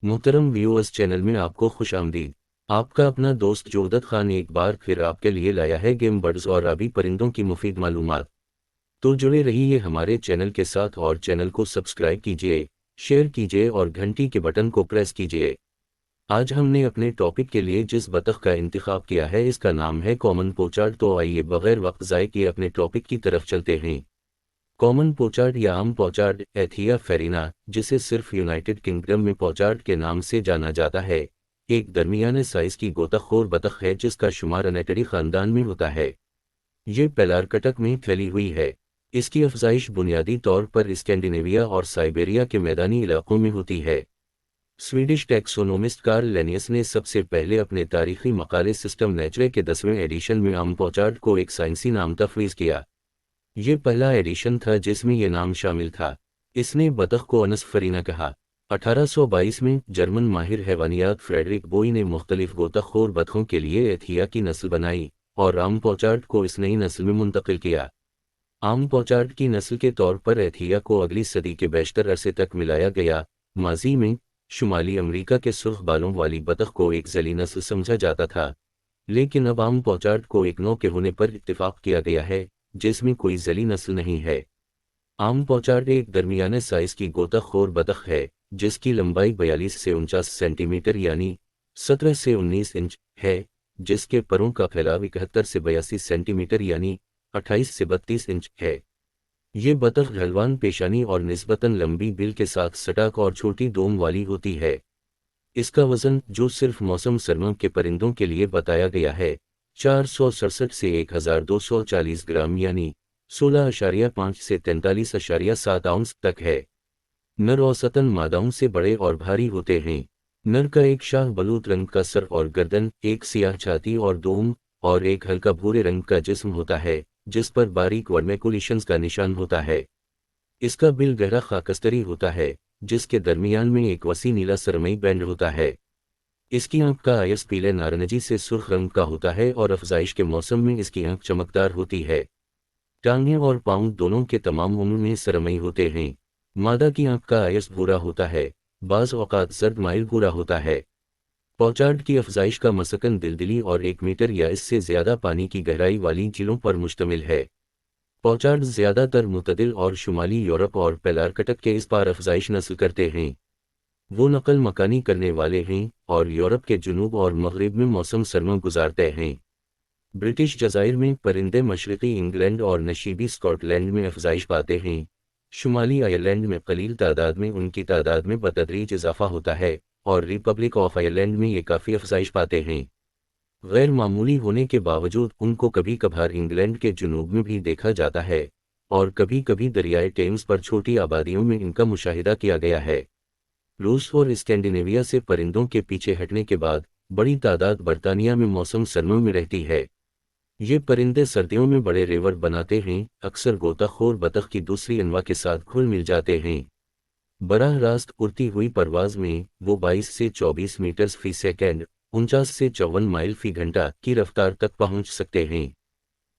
محترم viewers, channel में आपको खुश आमदीद। आपका अपना दोस्त जोदत खान एक बार फिर आपके लिए लाया है गेम बर्ड्स और आबी परिंदों की मुफीद मालूमात। तो जुड़े रहिए हमारे चैनल के साथ और चैनल को सब्सक्राइब कीजिए, शेयर कीजिए और घंटी के बटन को प्रेस कीजिए। आज हमने अपने टॉपिक के लिए जिस बतख का इंतखाब किया है इसका नाम है कॉमन पोचार्ड। तो आइए बगैर वक्त ज़ाय किए अपने टॉपिक की तरफ चलते हैं। कॉमन पोचार्ड या आम पोचार्ड एथिया फेरिना, जिसे सिर्फ यूनाइटेड किंगडम में पोचार्ड के नाम से जाना जाता है, एक दरमियाने साइज की गोताखोर बतख है जिसका शुमार अनेटरी खानदान में होता है। ये पेलारकटक में फैली हुई है। इसकी अफजाइश बुनियादी तौर पर स्कैंडिनेविया और साइबेरिया के मैदानी इलाकों में होती है। स्वीडिश टैक्सोनोमिस्ट कार्ल लेनियस ने सबसे पहले अपने तारीखी मकाले सिस्टम नेचरे के 10वें एडिशन में आम पोचार्ड को एक साइंसी नाम तफवीज़ किया। ये पहला एडिशन था जिसमें यह नाम शामिल था। इसने बतख को अनस फरीना कहा। 1822 में जर्मन माहिर हैवानियात फ्रेडरिक बोई ने मुख्तलिफ गोताखोर बतखों के लिए एथिया की नस्ल बनाई और आम पोचार्ड को इस नई नस्ल में मुंतकिल किया। आम पोचार्ड की नस्ल के तौर पर एथिया को अगली सदी के बेशतर अरसे तक मिलाया गया। माजी में शुमाली अमरीका के सुर्ख बालों वाली बतख को एक जली नस्ल समझा जाता था, लेकिन अब आम पोचार्ड को एक नौ के होने पर इत्तिफाक किया गया है जिसमें कोई जली नस्ल नहीं है। आम पोचार्ड एक दरमियाने साइज की गोताखोर बतख है जिसकी लंबाई 42 से 49 सेंटीमीटर यानी 17 से 19 इंच है, जिसके परों का फैलाव 71 से 82 सेंटीमीटर यानी 28 से 32 इंच है। ये बतख ढलवान पेशानी और निस्बतन लंबी बिल के साथ सटाक और छोटी दोम वाली होती है। इसका वजन, जो सिर्फ मौसम सर्मा के परिंदों के लिए बताया गया है, 467 से 1240 ग्राम यानी 16.5 से 43.7 आउंस तक है। नर औसतन मादाओं से बड़े और भारी होते हैं। नर का एक शाह बलूत रंग का सर और गर्दन, एक सियाह छाती और दोम, और एक हल्का भूरे रंग का जिस्म होता है जिस पर बारीक वर्मेकुलेशंस का निशान होता है। इसका बिल गहरा खाकस्तरी होता है जिसके दरमियान में एक वसी नीला सरमई बैंड होता है। इसकी आंख का आयस पीले नारंगी से सुर्ख रंग का होता है और अफजाइश के मौसम में इसकी आंख चमकदार होती है। टांगें और पाँव दोनों के तमाम उम्र में सरमई होते हैं। मादा की आंख का आयस भूरा होता है, बाज़ औक़ात जर्द माइल भूरा होता है। पोचार्ड की अफजाइश का मसकन दिलदिली और 1 मीटर या इससे ज़्यादा पानी की गहराई वाली झीलों पर मुश्तमिल है। पोचार्ड ज़्यादातर मुतदिल और शुमाली यूरोप और पेलारकटक के इस पार अफजाइश नस्ल करते हैं। वो नकल मकानी करने वाले हैं और यूरोप के जुनूब और मगरिब में मौसम सरमा गुजारते हैं। ब्रिटिश जज़ाइर में परिंदे मशरक़ी इंग्लैंड और नशीबी स्कॉटलैंड में अफजाइश पाते हैं। शुमाली आयरलैंड में कलील तादाद में उनकी तादाद में बतदरीज इजाफा होता है और रिपब्लिक ऑफ आयरलैंड में ये काफ़ी अफजाइश पाते हैं। गैर मामूली होने के बावजूद उनको कभी कभार इंग्लैंड के जुनूब में भी देखा जाता है और कभी कभी दरियाए टेम्स पर छोटी आबादियों में इनका मुशाहिदा किया गया है। रूस और स्कैंडिनेविया से परिंदों के पीछे हटने के बाद बड़ी तादाद बरतानिया में मौसम सर्मा में रहती है। ये परिंदे सर्दियों में बड़े रेवर बनाते हैं, अक्सर गोताखोर बतख की दूसरी अनवा के साथ घुल मिल जाते हैं। बराह रास्त उड़ती हुई परवाज में वो 22 से 24 मीटर फी सेकेंड 49 से 54 माइल फी घंटा की रफ्तार तक पहुंच सकते हैं।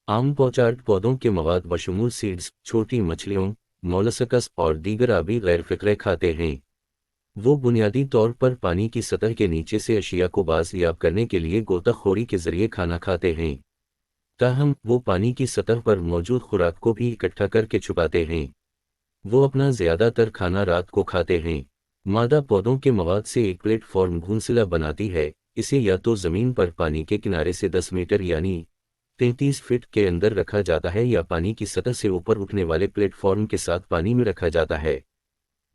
आम पोचार्ड पौधों के मवाद बशमूल सीड्स, छोटी मछलियों, मोलस्कस और दीगर आबी गैर फिक्रे खाते हैं। वो बुनियादी तौर पर पानी की सतह के नीचे से अशिया को बाज़याब करने के लिए गोताखोरी के जरिए खाना खाते हैं। ताहम वो पानी की सतह पर मौजूद खुराक को भी इकट्ठा करके छुपाते हैं। वो अपना ज़्यादातर खाना रात को खाते हैं। मादा पौधों के मवाद से एक प्लेटफॉर्म घोंसला बनाती है। इसे या तो ज़मीन पर पानी के किनारे से 10 मीटर यानी 33 फीट के अंदर रखा जाता है या पानी की सतह से ऊपर उठने वाले प्लेटफॉर्म के साथ पानी में रखा जाता है।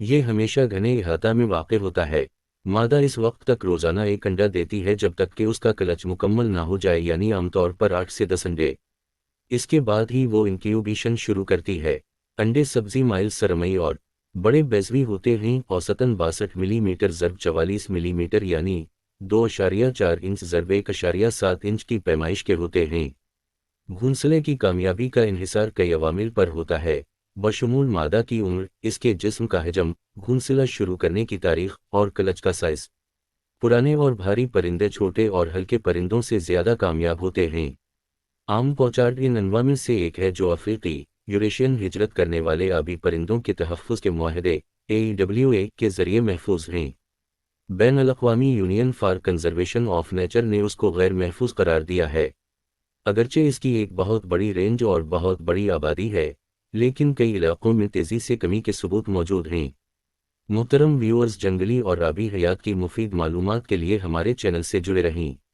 ये हमेशा घने अहाता में वाक़ होता है। मादा इस वक्त तक रोज़ाना एक अंडा देती है जब तक कि उसका क्लच मुकम्मल ना हो जाए, यानी आमतौर पर 8 से 10 अंडे। इसके बाद ही वो इंक्यूबेशन शुरू करती है। अंडे सब्जी माइल सरमई और बड़े बेजवी होते हैं। औसतन 62 मिलीमीटर ज़रब 44 मिलीमीटर यानी 2.4 इंच ज़रब 1.7 इंच की पैमाइश के होते हैं। घोंसले की कामयाबी का इन्हिसार कई अवामिल पर होता है, बशमूल मादा की उम्र, इसके जिस्म का हजम, घोंसला शुरू करने की तारीख और क्लच का साइज। पुराने और भारी परिंदे छोटे और हल्के परिंदों से ज़्यादा कामयाब होते हैं। आम पोचार्ड इन अनवा में से एक है जो अफ्रीकी यूरेशियन हिजरत करने वाले आबी परिंदों के तहफ़्फ़ुज़ के मुआहदे AEWA के ज़रिए महफूज हैं। بین الاقوامی union for conservation of nature نے اس کو غیر محفوظ قرار دیا ہے۔ اگرچہ اس کی ایک بہت بڑی رینج اور بہت بڑی آبادی ہے، لیکن کئی علاقوں میں تیزی سے کمی کے ثبوت موجود ہیں۔ محترم ویورز، جنگلی اور آبی حیات کی مفید معلومات کے لیے ہمارے چینل سے جڑے رہیں۔